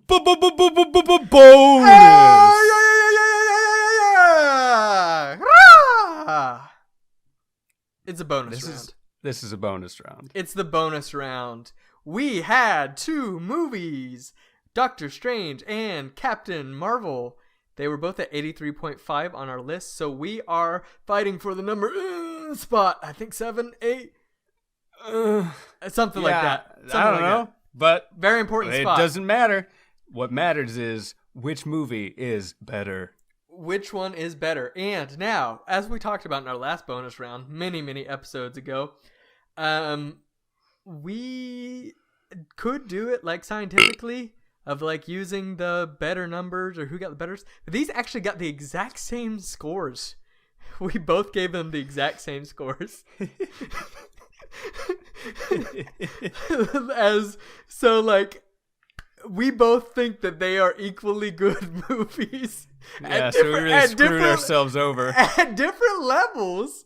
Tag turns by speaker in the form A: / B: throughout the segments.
A: Bonus.
B: It's a bonus round.
A: This is a bonus round.
B: It's the bonus round. We had 2 movies, Doctor Strange and Captain Marvel. They were both at 83.5 on our list, so we are fighting for the number spot. I think 7, 8, something like that.
A: I don't know, but
B: very important spot.
A: It doesn't matter. What matters is which movie is better.
B: Which one is better? And now, as we talked about in our last bonus round, many episodes ago, we could do it like scientifically, of like using the better numbers or who got the better. But these actually got the exact same scores. We both gave them the exact same scores. We both think that they are equally good movies.
A: Yeah, so we really screwed ourselves over.
B: At different levels,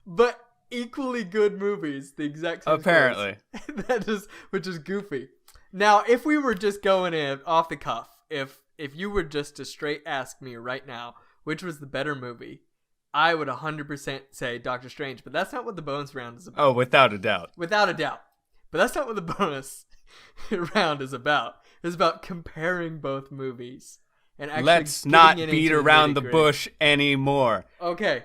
B: but equally good movies. The exact same
A: apparently.
B: Which is goofy. Now, if we were just going in off the cuff, if you were just to straight ask me right now, which was the better movie, I would 100% say Doctor Strange, but that's not what the bonus round is about.
A: Oh, without a doubt.
B: Without a doubt. But that's not what the bonus round is about. It's about comparing both movies. And actually
A: let's not beat around the bush anymore.
B: Okay.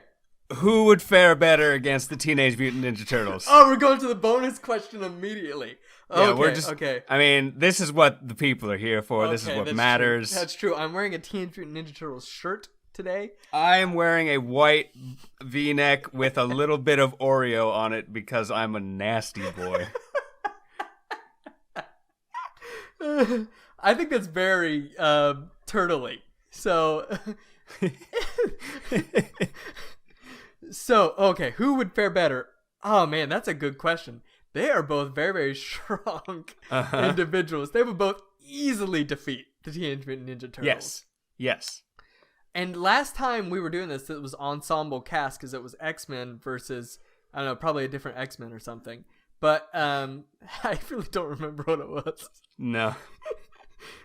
A: Who would fare better against the Teenage Mutant Ninja Turtles?
B: Oh, we're going to the bonus question immediately. Okay,
A: I mean, this is what the people are here for. This is what matters.
B: True. That's true. I'm wearing a Teenage Mutant Ninja Turtles shirt today.
A: I am wearing a white V-neck with a little bit of Oreo on it because I'm a nasty boy.
B: I think that's very turtly. So, okay, who would fare better? Oh man, that's a good question. They are both very, very strong individuals. They would both easily defeat the Teenage Mutant Ninja Turtles.
A: Yes.
B: And last time we were doing this, it was ensemble cast because it was X-Men versus, I don't know, probably a different X-Men or something. But I really don't remember what it was.
A: No.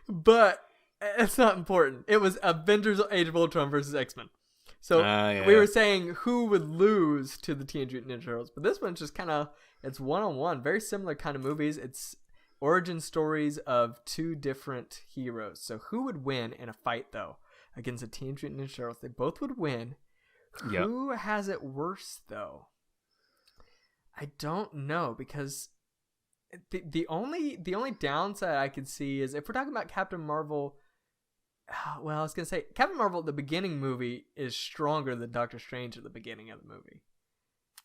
B: But it's not important. It was Avengers Age of Ultron versus X-Men. So we were saying who would lose to the Teenage Mutant Ninja Turtles. But this one's just kind of, it's one-on-one. Very similar kind of movies. It's origin stories of 2 different heroes. So who would win in a fight, though, against the Teenage Mutant Ninja Turtles? They both would win. Yep. Who has it worse, though? I don't know, because the only downside I could see is if we're talking about Captain Marvel. Well, I was gonna say Captain Marvel at the beginning movie is stronger than Doctor Strange at the beginning of the movie.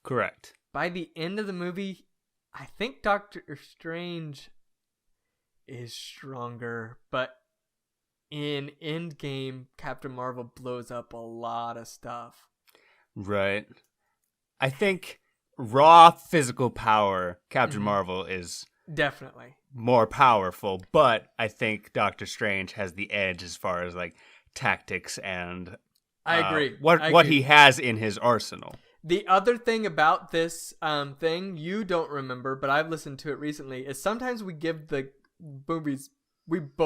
A: Correct.
B: By the end of the movie, I think Doctor Strange is stronger, but in Endgame, Captain Marvel blows up a lot of stuff.
A: Right. I think raw physical power, Captain Marvel is
B: definitely
A: more powerful, but I think Doctor Strange has the edge as far as like tactics and
B: I agree.
A: What he has in his arsenal.
B: The other thing about this thing you don't remember, but I've listened to it recently, is sometimes we give the movies we give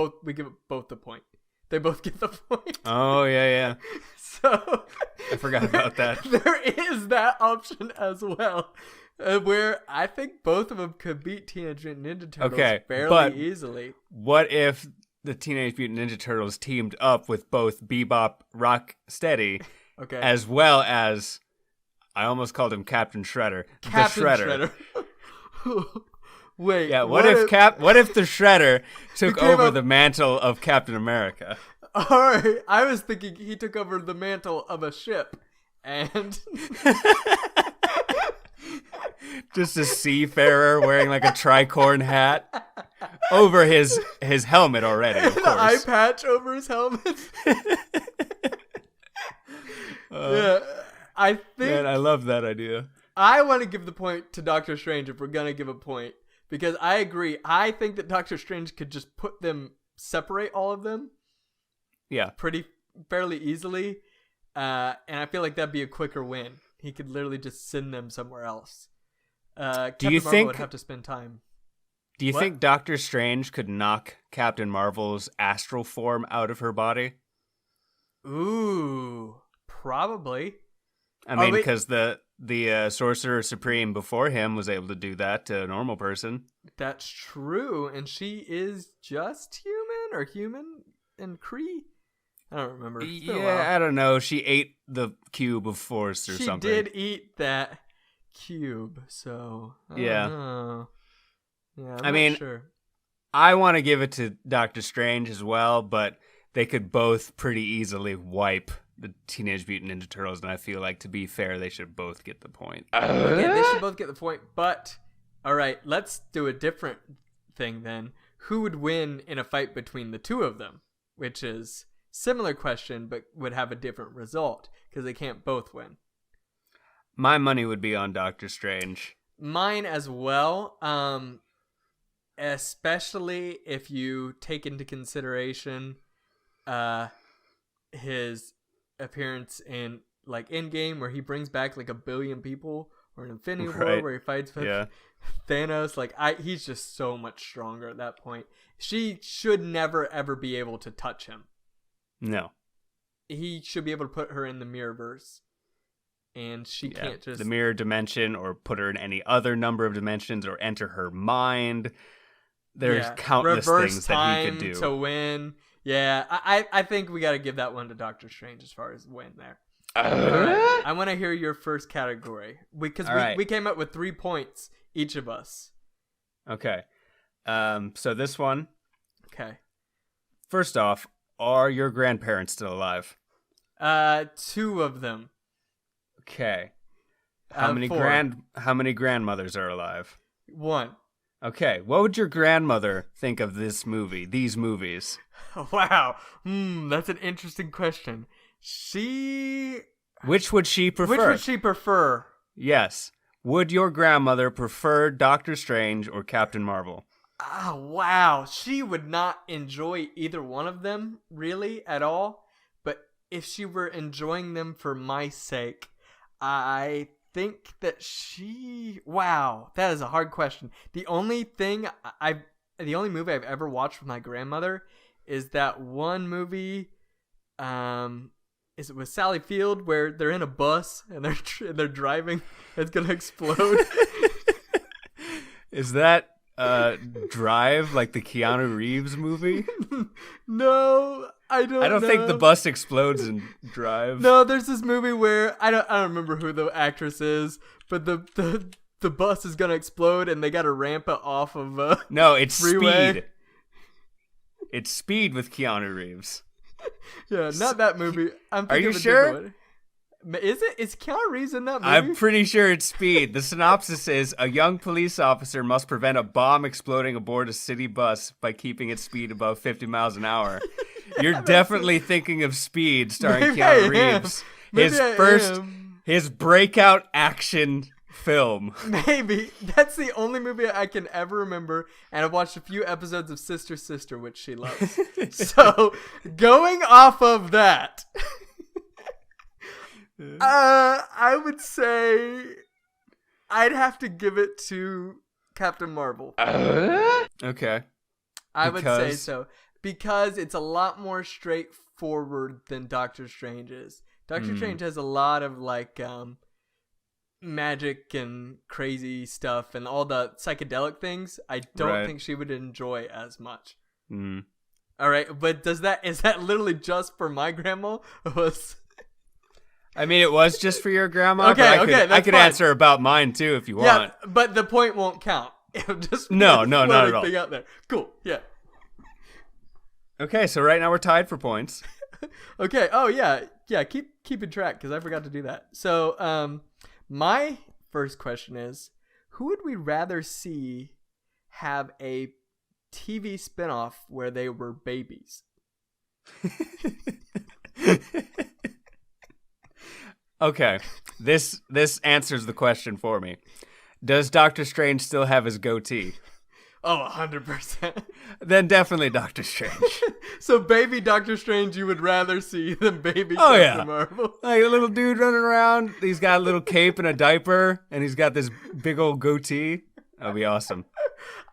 B: both the point. They both get the point.
A: Oh yeah.
B: So
A: I forgot about that.
B: There is that option as well, where I think both of them could beat Teenage Mutant Ninja Turtles fairly easily.
A: What if the Teenage Mutant Ninja Turtles teamed up with both Bebop, Rocksteady, as well as, I almost called him Captain Shredder,
B: Captain
A: the Shredder.
B: Wait.
A: Yeah. What if the Shredder took over the mantle of Captain America?
B: All right. I was thinking he took over the mantle of a ship, and
A: just a seafarer wearing like a tricorn hat over his helmet already. Of course.
B: Eye patch over his helmet. Yeah. I think.
A: Man, I love that idea.
B: I want to give the point to Doctor Strange if we're gonna give a point. Because I agree. I think that Doctor Strange could just separate all of them.
A: Yeah.
B: Fairly easily. And I feel like that'd be a quicker win. He could literally just send them somewhere else. Captain Marvel would have to spend time.
A: Do you think Doctor Strange could knock Captain Marvel's astral form out of her body?
B: Ooh, probably.
A: I mean, because the Sorcerer Supreme before him was able to do that to a normal person.
B: That's true, and she is just human or human in Kree? I don't remember.
A: Yeah, I don't know. She ate the cube of force or something.
B: She did eat that cube, so I don't know. Yeah, I'm not sure.
A: I want to give it to Doctor Strange as well, but they could both pretty easily wipe the Teenage Mutant Ninja Turtles, and I feel like, to be fair, they should both get the point.
B: Okay, they should both get the point, but all right, let's do a different thing then. Who would win in a fight between the two of them? Which is similar question, but would have a different result because they can't both win.
A: My money would be on Doctor Strange.
B: Mine as well. Especially if you take into consideration his appearance in like Endgame, where he brings back like 1 billion people, or in Infinity War where he fights with Thanos. Like he's just so much stronger at that point. She should never ever be able to touch him.
A: No.
B: He should be able to put her in the Mirrorverse. And she can't just...
A: the mirror dimension, or put her in any other number of dimensions, or enter her mind. There's countless things that he could do.
B: To win. Yeah, I think we got to give that one to Doctor Strange as far as win there. All right. I want to hear your first category. Because we came up with 3 points, each of us.
A: Okay. So this one.
B: Okay.
A: First off, are your grandparents still alive?
B: 2 of them.
A: Okay. How many grandmothers are alive?
B: 1.
A: Okay. What would your grandmother think of these movies?
B: Wow. That's an interesting question.
A: Which would she prefer? Yes. Would your grandmother prefer Doctor Strange or Captain Marvel?
B: Oh, wow. She would not enjoy either one of them, really, at all. But if she were enjoying them for my sake, I think that wow, that is a hard question. The only movie I've ever watched with my grandmother is that one movie, is it with Sally Field, where they're in a bus and they're driving, it's gonna explode.
A: Is that Drive, like the Keanu Reeves movie?
B: No, I don't
A: think the bus explodes in Drive.
B: No, there's this movie where I don't remember who the actress is, but the bus is gonna explode and they gotta ramp it off of
A: No, it's
B: freeway.
A: Speed. It's Speed with Keanu Reeves.
B: Yeah, not that movie.
A: Are you sure?
B: Is it? Is Keanu Reeves in that movie?
A: I'm pretty sure it's Speed. The synopsis is: a young police officer must prevent a bomb exploding aboard a city bus by keeping its speed above 50 miles an hour. You're definitely thinking of Speed, starring Keanu Reeves. His breakout action film.
B: Maybe. That's the only movie I can ever remember, and I've watched a few episodes of Sister Sister, which she loves. So, going off of that, I would say I'd have to give it to Captain Marvel.
A: Okay.
B: I would say so. Because it's a lot more straightforward than Doctor Strange is. Doctor Strange has a lot of like magic and crazy stuff and all the psychedelic things. I don't think she would enjoy as much. All right, but is that literally just for my grandma?
A: I mean, it was just for your grandma.
B: Okay,
A: I could answer about mine too if you want.
B: Yeah, but the point won't count. It'll just
A: not at all.
B: Thing out there. Cool. Yeah.
A: Okay, so right now we're tied for points.
B: Okay. Oh yeah. Keeping track because I forgot to do that. So, my first question is, who would we rather see have a TV spinoff where they were babies?
A: Okay, this answers the question for me. Does Doctor Strange still have his goatee?
B: Oh, 100%.
A: Then definitely Doctor Strange.
B: So baby Doctor Strange you would rather see than baby Captain Marvel?
A: Like a little dude running around. He's got a little cape and a diaper, and he's got this big old goatee. That'd be awesome.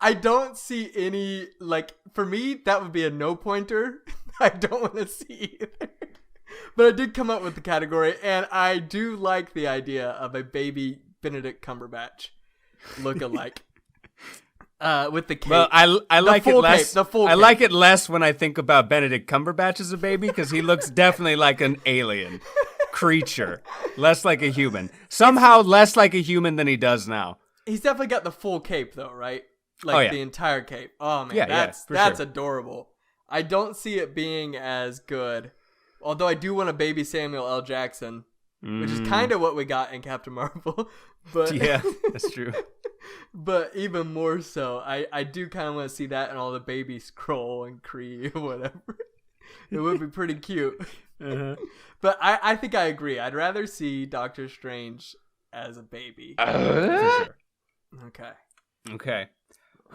B: I don't see any, like, for me, that would be a no pointer. I don't want to see either. But I did come up with the category, and I do like the idea of a baby Benedict Cumberbatch look-alike. With the cape.
A: Well, I like it less.
B: The full
A: I
B: cape.
A: like it less when I think about Benedict Cumberbatch as a baby because he looks definitely like an alien creature, less like a human. Somehow less like a human than he does now.
B: He's definitely got the full cape, though, right? Like the entire cape. Oh man, that's
A: sure.
B: adorable. I don't see it being as good. Although I do want a baby Samuel L. Jackson, which is kind of what we got in Captain Marvel. But
A: yeah, that's true.
B: But even more so, I do kind of want to see that and all the baby Skrull and Kree or whatever. It would be pretty cute.
A: Uh-huh.
B: But I think I agree. I'd rather see Doctor Strange as a baby.
A: For sure.
B: Right,
A: Okay.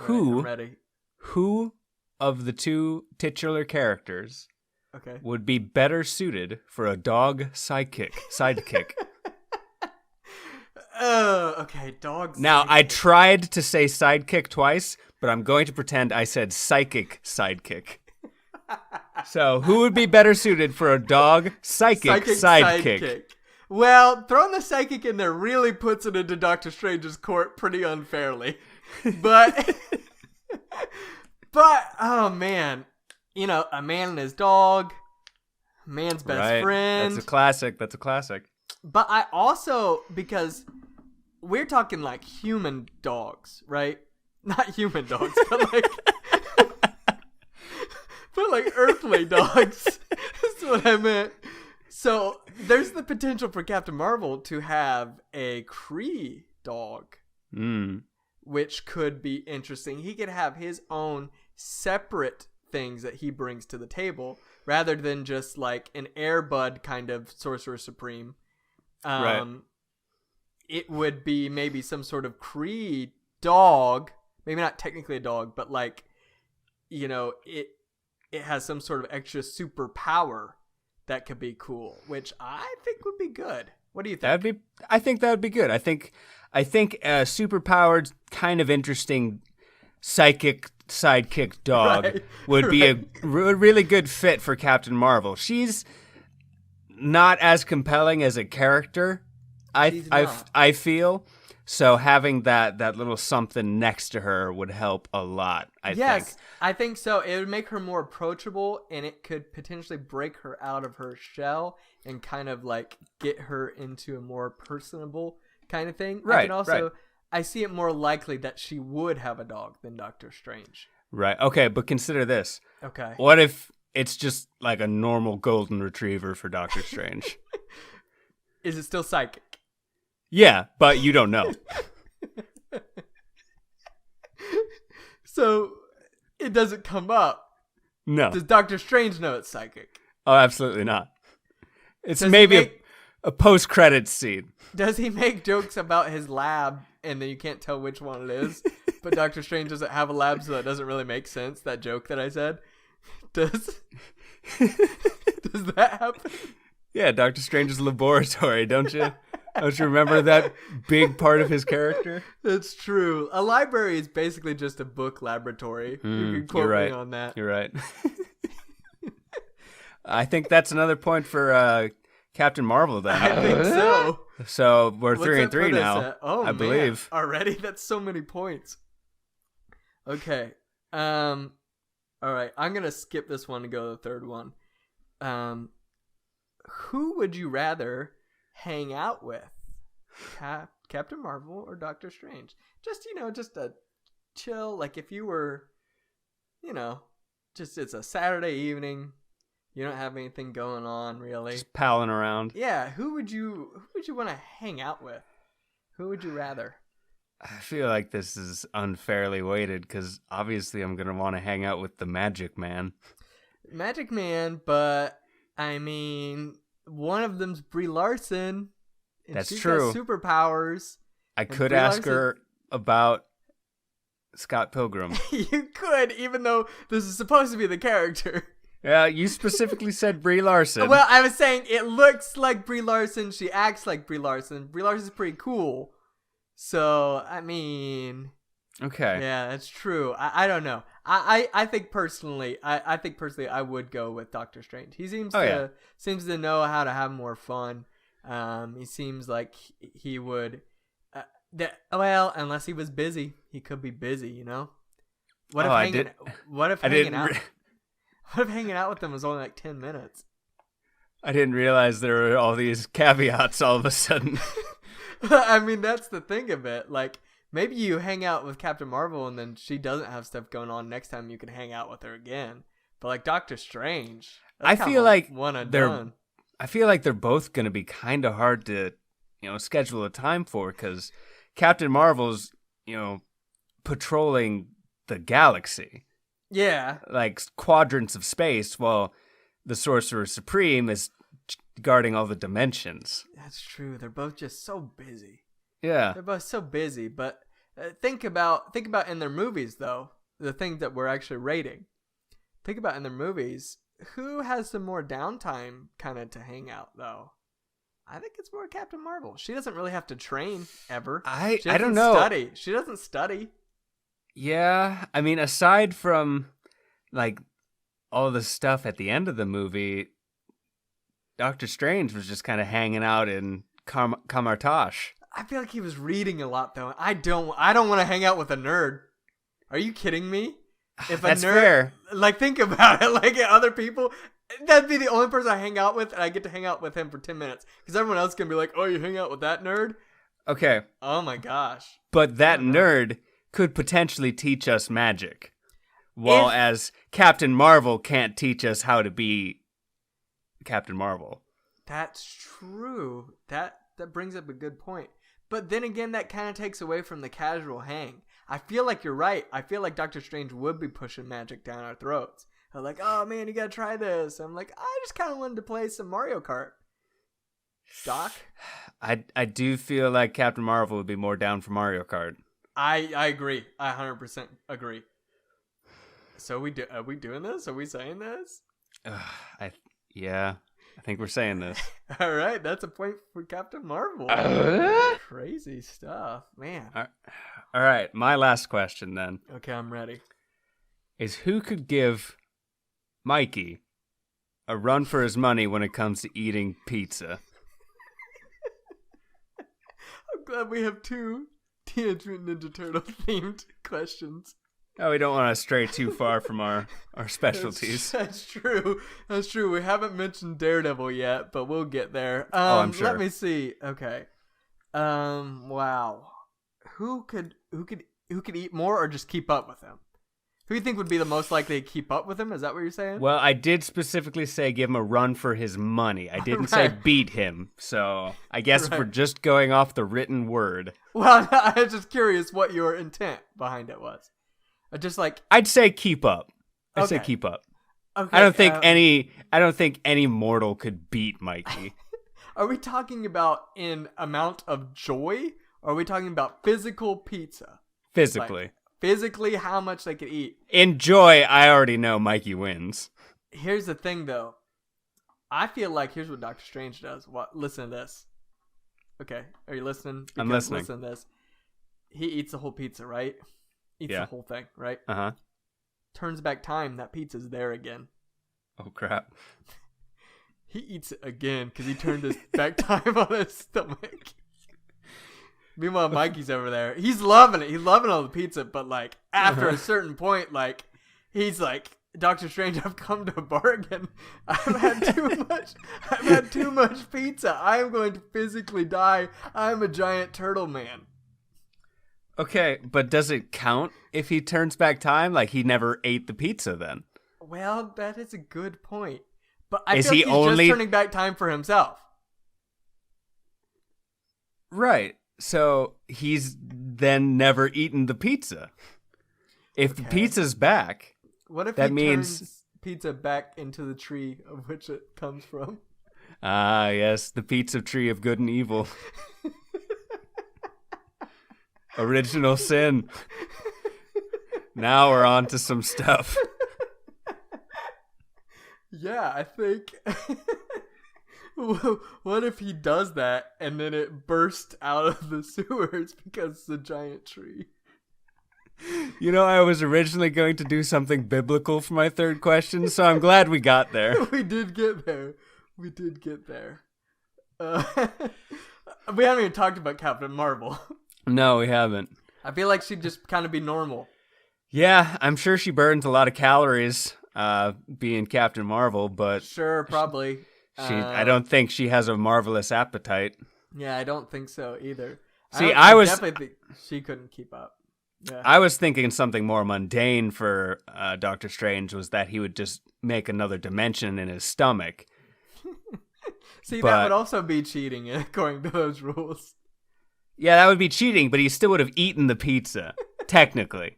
B: I'm ready.
A: Who of the two titular characters would be better suited for a dog sidekick?
B: Okay, dog.
A: Now,
B: sidekick.
A: I tried to say sidekick twice, but I'm going to pretend I said psychic sidekick. So, who would be better suited for a dog psychic sidekick?
B: Well, throwing the psychic in there really puts it into Doctor Strange's court pretty unfairly. But, oh man, a man and his dog, man's best friend.
A: That's a classic.
B: But I also, because we're talking like human dogs, right? Not human dogs, but like earthly dogs. That's what I meant. So there's the potential for Captain Marvel to have a Kree dog, which could be interesting. He could have his own separate things that he brings to the table, rather than just like an Air Bud kind of Sorcerer Supreme.
A: Right.
B: It would be maybe some sort of Kree dog, maybe not technically a dog, but like, it has some sort of extra superpower that could be cool, which I think would be good. What do you think?
A: I think that would be good. I think a superpowered, kind of interesting psychic sidekick dog would be a really good fit for Captain Marvel. She's not as compelling as a character, I feel. So having that little something next to her would help a lot, I think.
B: I think so. It would make her more approachable, and it could potentially break her out of her shell and kind of like get her into a more personable kind of thing.
A: Right.
B: I see it more likely that she would have a dog than Doctor Strange.
A: Right. Okay, but consider this.
B: Okay.
A: What if it's just like a normal golden retriever for Doctor Strange?
B: Is it still psychic?
A: Yeah, but you don't know.
B: So it doesn't come up.
A: No.
B: Does Doctor Strange know it's psychic?
A: Oh, absolutely not. It's maybe a post-credits scene.
B: Does he make jokes about his lab and then you can't tell which one it is? But Doctor Strange doesn't have a lab, so that doesn't really make sense, that joke that I said. Does that happen?
A: Yeah, Doctor Strange's laboratory, don't you? Don't you remember that big part of his character?
B: That's true. A library is basically just a book laboratory. You can quote me on that.
A: You're right. I think that's another point for Captain Marvel then.
B: I think so.
A: So we're 3-3 now.
B: Oh,
A: I believe.
B: Already? That's so many points. Okay. All right. I'm going to skip this one and go to the third one. Who would you rather hang out with? Captain Marvel or Doctor Strange? Just a chill, like if you were, just it's a Saturday evening, you don't have anything going on really.
A: Just palling around.
B: Yeah, who would you want to hang out with? Who would you rather?
A: I feel like this is unfairly weighted because obviously I'm going to want to hang out with the Magic Man.
B: Magic Man, but I mean, one of them's Brie Larson. And
A: that's
B: she's
A: true.
B: Got superpowers.
A: I could ask her about Scott Pilgrim.
B: You could, even though this is supposed to be the character.
A: Yeah, you specifically said Brie Larson.
B: Well, I was saying it looks like Brie Larson. She acts like Brie Larson. Brie Larson's pretty cool. So, I mean...
A: Okay.
B: Yeah, that's true. I don't know. I think personally, I think personally, I would go with Doctor Strange. He seems to know how to have more fun. He seems like he would. Well, unless he was busy, he could be busy. You know. What if hanging? What if hanging out? What if hanging out with them was only like 10 minutes?
A: I didn't realize there were all these caveats all of a sudden.
B: I mean, that's the thing of it. Like, maybe you hang out with Captain Marvel and then she doesn't have stuff going on. Next time you can hang out with her again. But like Doctor Strange,
A: I feel like
B: one and done.
A: I feel like they're both going to be kind of hard to, schedule a time for, because Captain Marvel's, patrolling the galaxy.
B: Yeah.
A: Like quadrants of space, while the Sorcerer Supreme is guarding all the dimensions.
B: That's true. They're both just so busy.
A: Yeah.
B: They're both so busy. But think about in their movies, though, the things that we're actually rating. Think about in their movies, who has some more downtime kind of to hang out, though? I think it's more Captain Marvel. She doesn't really have to train ever.
A: I don't know.
B: She doesn't study.
A: Yeah. I mean, aside from like all the stuff at the end of the movie, Doctor Strange was just kind of hanging out in Kamartash.
B: I feel like he was reading a lot, though. I don't want to hang out with a nerd. Are you kidding me? If
A: That's
B: a nerd,
A: fair.
B: Like, think about it. Like, other people, that'd be the only person I hang out with, and I get to hang out with him for 10 minutes. Because everyone else can be like, oh, you hang out with that nerd?
A: Okay.
B: Oh, my gosh.
A: But that nerd could potentially teach us magic. While as Captain Marvel can't teach us how to be Captain Marvel.
B: That's true. That brings up a good point. But then again, that kind of takes away from the casual hang. I feel like you're right. I feel like Doctor Strange would be pushing magic down our throats. I'm like, oh man, you gotta try this. I'm like, I just kind of wanted to play some Mario Kart. Doc?
A: I do feel like Captain Marvel would be more down for Mario Kart.
B: I agree. I 100% agree. So are we doing this? Are we saying this?
A: Yeah, I think we're saying this.
B: All right, that's a point for Captain Marvel. Crazy stuff, man.
A: All right, my last question then.
B: Okay, I'm ready.
A: Is who could give Mikey a run for his money when it comes to eating pizza?
B: I'm glad we have two Teenage Mutant Ninja Turtle themed questions.
A: Oh, we don't want to stray too far from our specialties.
B: That's true. That's true. We haven't mentioned Daredevil yet, but we'll get there.
A: I'm sure.
B: Let me see. Okay. Wow. Who could eat more or just keep up with him? Who do you think would be the most likely to keep up with him? Is that what you're saying?
A: Well, I did specifically say give him a run for his money. I didn't say beat him. So I guess if we're just going off the written word.
B: Well, I was just curious what your intent behind it was. Just like
A: I'd say keep up. I'd say keep up.
B: Okay.
A: I don't think any mortal could beat Mikey.
B: Are we talking about in amount of joy? Or are we talking about physical pizza?
A: Physically.
B: Like, physically, how much they could eat.
A: In joy, I already know Mikey wins.
B: Here's the thing, though. I feel like here's what Doctor Strange does. Listen to this. Okay, are you listening? Because
A: I'm listening.
B: Listen to this. He eats the whole pizza, right? Eats the whole thing, right?
A: Uh-huh.
B: Turns back time, that pizza's there again.
A: Oh, crap.
B: He eats it again because he turned his back time on his stomach. Meanwhile, Mikey's over there. He's loving it. He's loving all the pizza, but like after a certain point, like he's like, Doctor Strange, I've come to a bargain. I've had too much pizza. I am going to physically die. I'm a giant turtle man.
A: Okay, but does it count if he turns back time? Like he never ate the pizza then?
B: Well, that is a good point. But I feel like he's just turning back time for himself.
A: Right. So he's then never eaten the pizza. If the pizza's back,
B: what if
A: that
B: he
A: means
B: turns pizza back into the tree of which it comes from?
A: Ah, yes, the pizza tree of good and evil. Original sin. Now we're on to some stuff.
B: Yeah, I think... What if he does that and then it bursts out of the sewers because it's a giant tree?
A: You know, I was originally going to do something biblical for my third question, so I'm glad we got there.
B: We did get there. We haven't even talked about Captain Marvel.
A: No, we haven't.
B: I feel like she'd just kind of be normal.
A: Yeah, I'm sure she burns a lot of calories being Captain Marvel, but...
B: Sure, probably.
A: I don't think she has a marvelous appetite.
B: Yeah, I don't think so either.
A: See,
B: I definitely think she couldn't keep up. Yeah.
A: I was thinking something more mundane for Doctor Strange was that he would just make another dimension in his stomach.
B: See, that would also be cheating according to those rules.
A: Yeah, that would be cheating, but he still would have eaten the pizza, technically.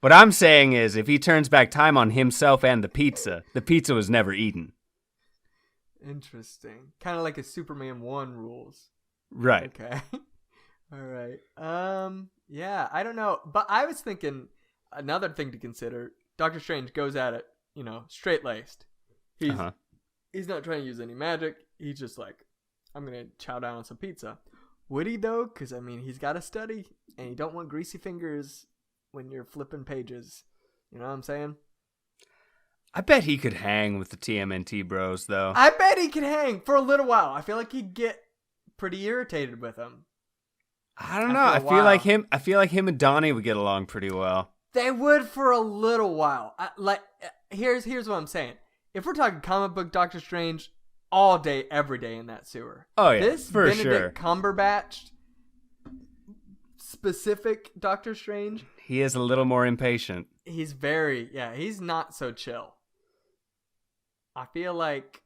A: What I'm saying is, if he turns back time on himself and the pizza was never eaten.
B: Interesting. Kind of like a Superman 1 rules.
A: Right.
B: Okay. All right. Yeah, I don't know. But I was thinking another thing to consider. Doctor Strange goes at it, straight-laced. He's not trying to use any magic. He's just like, I'm going to chow down on some pizza. Would he, though? Because, he's got to study, and you don't want greasy fingers when you're flipping pages. You know what I'm saying?
A: I bet he could hang with the TMNT bros, though.
B: I bet he could hang for a little while. I feel like he'd get pretty irritated with them.
A: I don't know. I feel like him and Donnie would get along pretty well.
B: They would for a little while. Here's what I'm saying. If we're talking comic book Doctor Strange, all day, every day in that sewer.
A: Oh yeah,
B: this
A: for
B: Benedict
A: sure.
B: Cumberbatch specific Doctor Strange.
A: He is a little more impatient.
B: He's not so chill. I feel like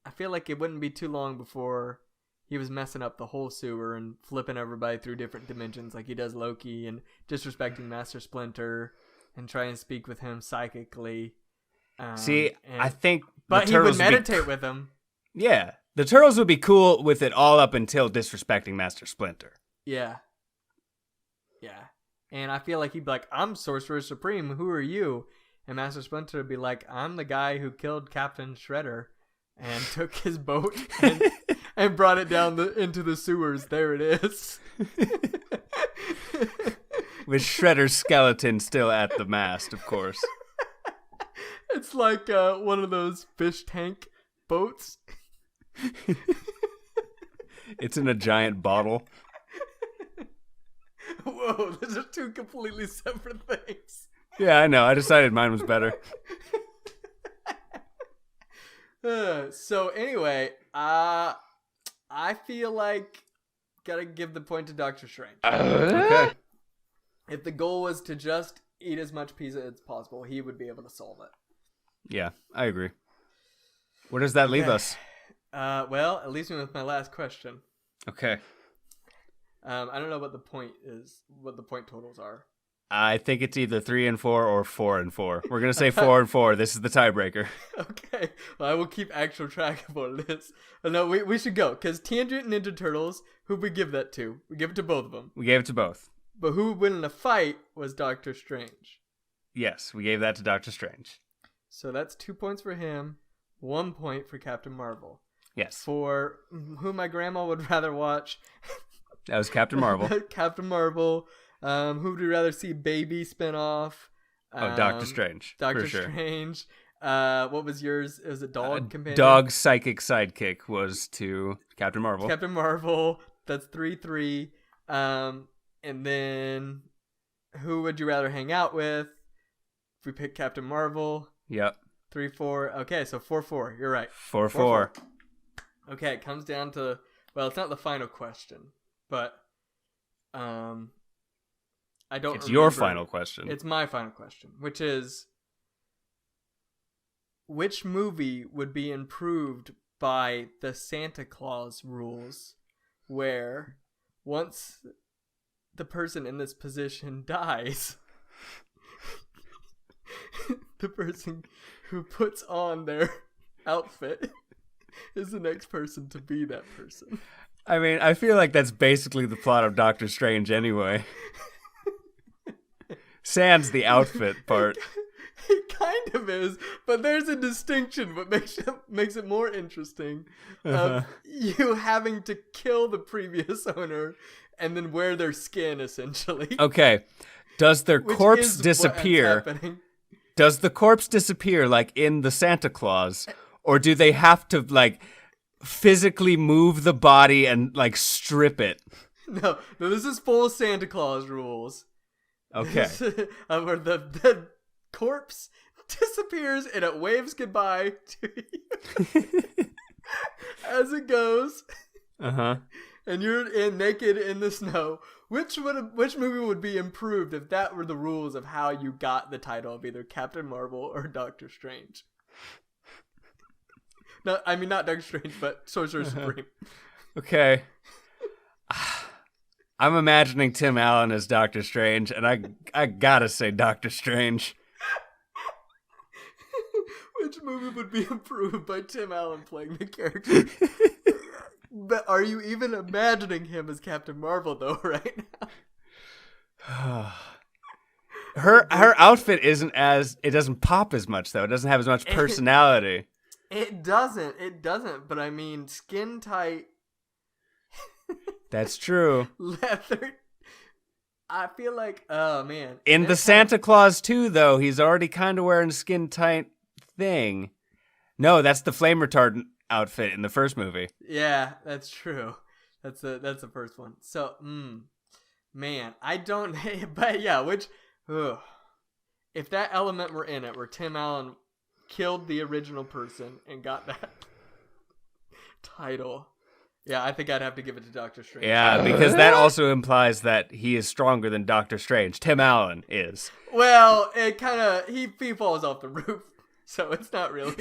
B: it wouldn't be too long before he was messing up the whole sewer and flipping everybody through different dimensions like he does Loki and disrespecting Master Splinter and trying to speak with him psychically.
A: I think
B: but he would meditate with him.
A: Yeah. The Turtles would be cool with it all up until disrespecting Master Splinter.
B: Yeah. Yeah. And I feel like he'd be like, I'm Sorcerer Supreme. Who are you? And Master Splinter would be like, I'm the guy who killed Captain Shredder and took his boat and brought it down into the sewers. There it is.
A: With Shredder's skeleton still at the mast, of course.
B: It's like one of those fish tank boats.
A: It's in a giant bottle.
B: Whoa, those are two completely separate things.
A: Yeah, I know. I decided mine was better.
B: So anyway, I feel like gotta give the point to Doctor Strange.
A: Okay.
B: If the goal was to just eat as much pizza as possible, he would be able to solve it.
A: Yeah, I agree. Where does that leave us?
B: Well, it leaves me with my last question.
A: Okay.
B: I don't know what the point totals are.
A: I think it's either 3 and 4 or 4 and 4. We're gonna say 4 and 4. This is the tiebreaker.
B: Okay. Well, I will keep actual track of what it is. No, we should go because Teenage Mutant Ninja Turtles. Who we give that to? We give it to both of them.
A: We gave it to both.
B: But who would win in a fight was Doctor Strange.
A: Yes, we gave that to Doctor Strange.
B: So that's 2 points for him, 1 point for Captain Marvel.
A: Yes.
B: For who my grandma would rather watch.
A: That was Captain Marvel.
B: Captain Marvel. Who would you rather see baby spinoff?
A: Doctor Strange.
B: Doctor
A: for sure.
B: Strange. What was yours? It was a dog companion.
A: Dog psychic sidekick was to Captain Marvel.
B: Captain Marvel. That's 3-3. And then who would you rather hang out with? If we pick Captain Marvel.
A: Yep.
B: 3-4. Okay, so 4-4. You're right.
A: 4-4.
B: Okay, it comes down to, well, it's not the final question, but I don't.
A: It's your final question.
B: It's my final question, which is, which movie would be improved by the Santa Claus rules, where once the person in this position dies, the person who puts on their outfit is the next person to be that person.
A: I mean, I feel like that's basically the plot of Doctor Strange anyway. Sans the outfit part.
B: It kind of is, but there's a distinction what makes it more interesting of you having to kill the previous owner and then wear their skin, essentially.
A: Okay. Does their corpse disappear? Does the corpse disappear like in the Santa Claus? Or do they have to like physically move the body and like strip it?
B: No, this is full Santa Claus rules.
A: Okay.
B: Where the corpse disappears and it waves goodbye to you as it goes.
A: Uh-huh.
B: And you're naked in the snow. Which movie would be improved if that were the rules of how you got the title of either Captain Marvel or Doctor Strange? No, I mean not Doctor Strange, but Sorcerer Supreme.
A: Okay. I'm imagining Tim Allen as Doctor Strange, and I gotta say Doctor Strange.
B: Which movie would be improved by Tim Allen playing the character? But are you even imagining him as Captain Marvel though right
A: now? Her outfit it doesn't pop as much though. It doesn't have as much personality.
B: It doesn't, but I mean skin tight.
A: That's true.
B: Leather. I feel like, oh man.
A: In the Santa Claus 2 though, he's already kind of wearing a skin tight thing. No, that's the flame retardant outfit in the first movie.
B: Yeah, that's true. That's the first one. So, man, I don't. But yeah, if that element were in it, where Tim Allen killed the original person and got that title, yeah, I think I'd have to give it to Doctor Strange.
A: Yeah, because that also implies that he is stronger than Doctor Strange. Tim Allen is.
B: Well, it kind of he falls off the roof. So it's not really.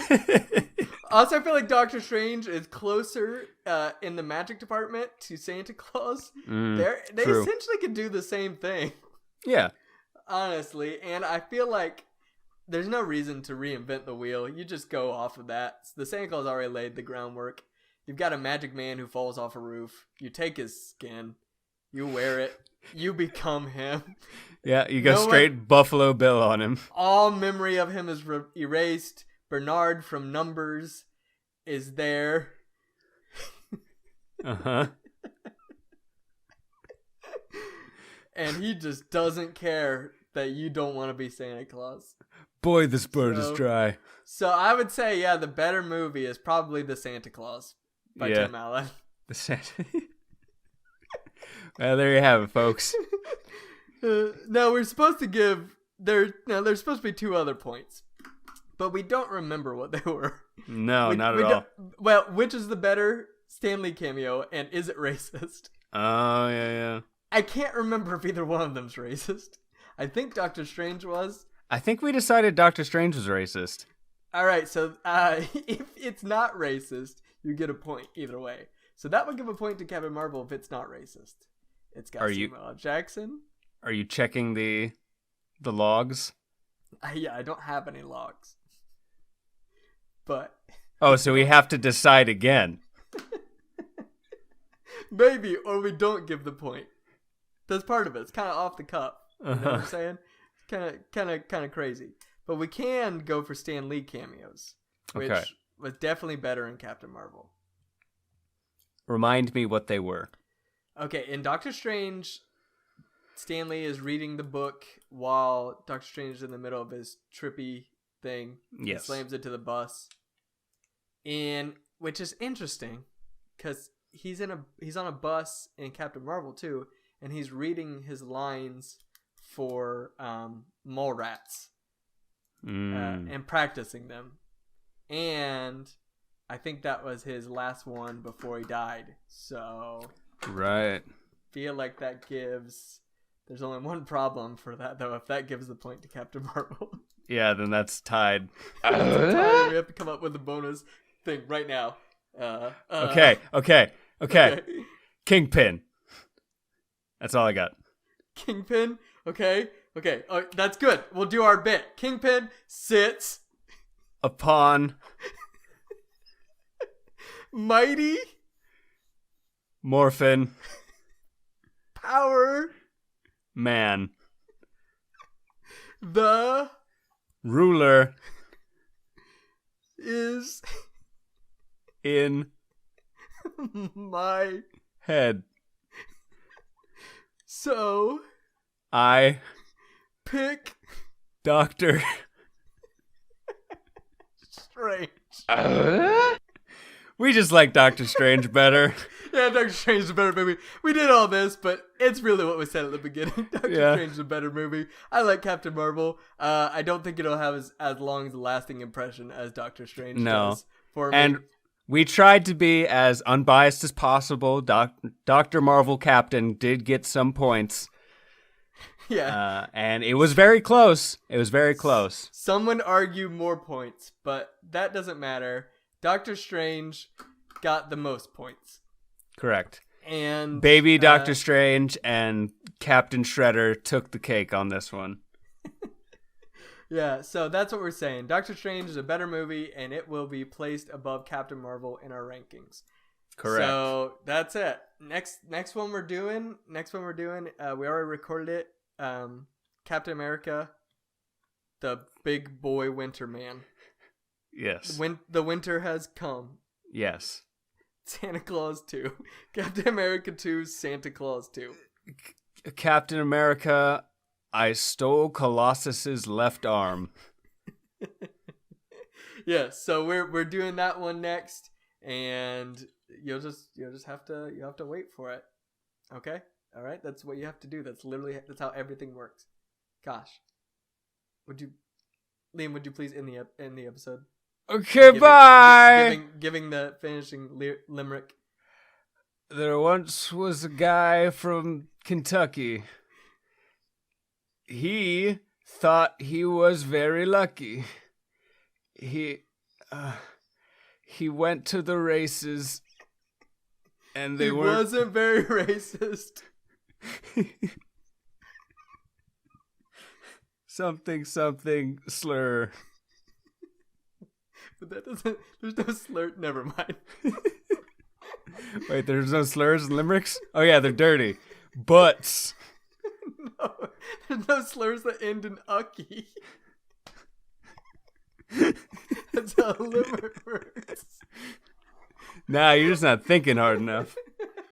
B: Also, I feel like Doctor Strange is closer in the magic department to Santa Claus. They
A: true.
B: essentially could do the same thing.
A: Yeah.
B: Honestly. And I feel like there's no reason to reinvent the wheel. You just go off of that. The Santa Claus already laid the groundwork. You've got a magic man who falls off a roof. You take his skin. You wear it. You become him.
A: Yeah, you go straight Buffalo Bill on him.
B: All memory of him is erased. Bernard from Numbers is there.
A: Uh-huh.
B: And he just doesn't care that you don't want to be Santa Claus.
A: Boy, this bird is dry.
B: So I would say, yeah, the better movie is probably The Santa Claus by Tim Allen.
A: The Santa... Well, there you have it, folks.
B: No, we're supposed to give... There's supposed to be 2 other points. But we don't remember what they were.
A: No, not at all.
B: Well, which is the better Stan Lee cameo, and is it racist?
A: Oh, yeah.
B: I can't remember if either one of them's racist. I think Doctor Strange was.
A: I think we decided Doctor Strange was racist.
B: All right, so if it's not racist, you get a point either way. So that would give a point to Captain Marvel if it's not racist. It's got Samuel L. Jackson.
A: Are you checking the logs?
B: Yeah, I don't have any logs. But...
A: Oh, so we have to decide again.
B: Maybe, or we don't give the point. That's part of it. It's kind of off the cuff. You know what I'm saying? Kind of crazy. But we can go for Stan Lee cameos, which was definitely better in Captain Marvel.
A: Remind me what they were.
B: Okay, in Doctor Strange, Stan Lee is reading the book while Doctor Strange is in the middle of his trippy thing.
A: Yes.
B: He slams into the bus. And which is interesting because he's on a bus in Captain Marvel too, and he's reading his lines for mole rats and practicing them. And I think that was his last one before he died. So
A: right.
B: Feel like that gives... There's only one problem for that, though. If that gives the point to Captain Marvel.
A: Yeah, then that's tied.
B: We have to come up with a bonus thing right now.
A: Okay. Kingpin. That's all I got.
B: Kingpin? Okay. Oh, that's good. We'll do our bit. Kingpin sits...
A: upon...
B: Mighty...
A: Morphin...
B: Power...
A: Man...
B: The...
A: Ruler...
B: is...
A: in...
B: my...
A: head...
B: So
A: I
B: pick
A: Doctor
B: Strange.
A: We just like Doctor Strange better.
B: Yeah, Doctor Strange is a better movie. We did all this, but it's really what we said at the beginning. Doctor Strange is a better movie. I like Captain Marvel. I don't think it'll have as long as a lasting impression as Doctor Strange does for me.
A: And we tried to be as unbiased as possible. Dr. Marvel Captain did get some points.
B: Yeah.
A: And it was very close. It was very close.
B: Some would argue more points, but that doesn't matter. Doctor Strange got the most points.
A: Correct.
B: And
A: Baby Doctor Strange and Captain Shredder took the cake on this one.
B: Yeah, so that's what we're saying. Doctor Strange is a better movie, and it will be placed above Captain Marvel in our rankings.
A: Correct.
B: So that's it. Next one we're doing. We already recorded it. Captain America, the Big Boy Winter Man.
A: Yes.
B: The winter has come.
A: Yes.
B: Santa Claus 2. Captain America 2, Santa Claus 2.
A: Captain America, I stole Colossus's left arm.
B: Yeah, so we're doing that one next, and you'll just have to wait for it. Okay? All right? That's what you have to do. That's how everything works. Gosh. Liam, would you please end the episode?
A: Okay, bye.
B: Giving the finishing limerick.
A: There once was a guy from Kentucky. He thought he was very lucky. He went to the races, and he
B: wasn't very racist.
A: something slur.
B: But that doesn't. There's no slur. Never mind.
A: Wait, there's no slurs in limericks? Oh yeah, they're dirty. Butts.
B: No, there's no slurs that end in ucky. That's how limerick works.
A: Nah, you're just not thinking hard enough.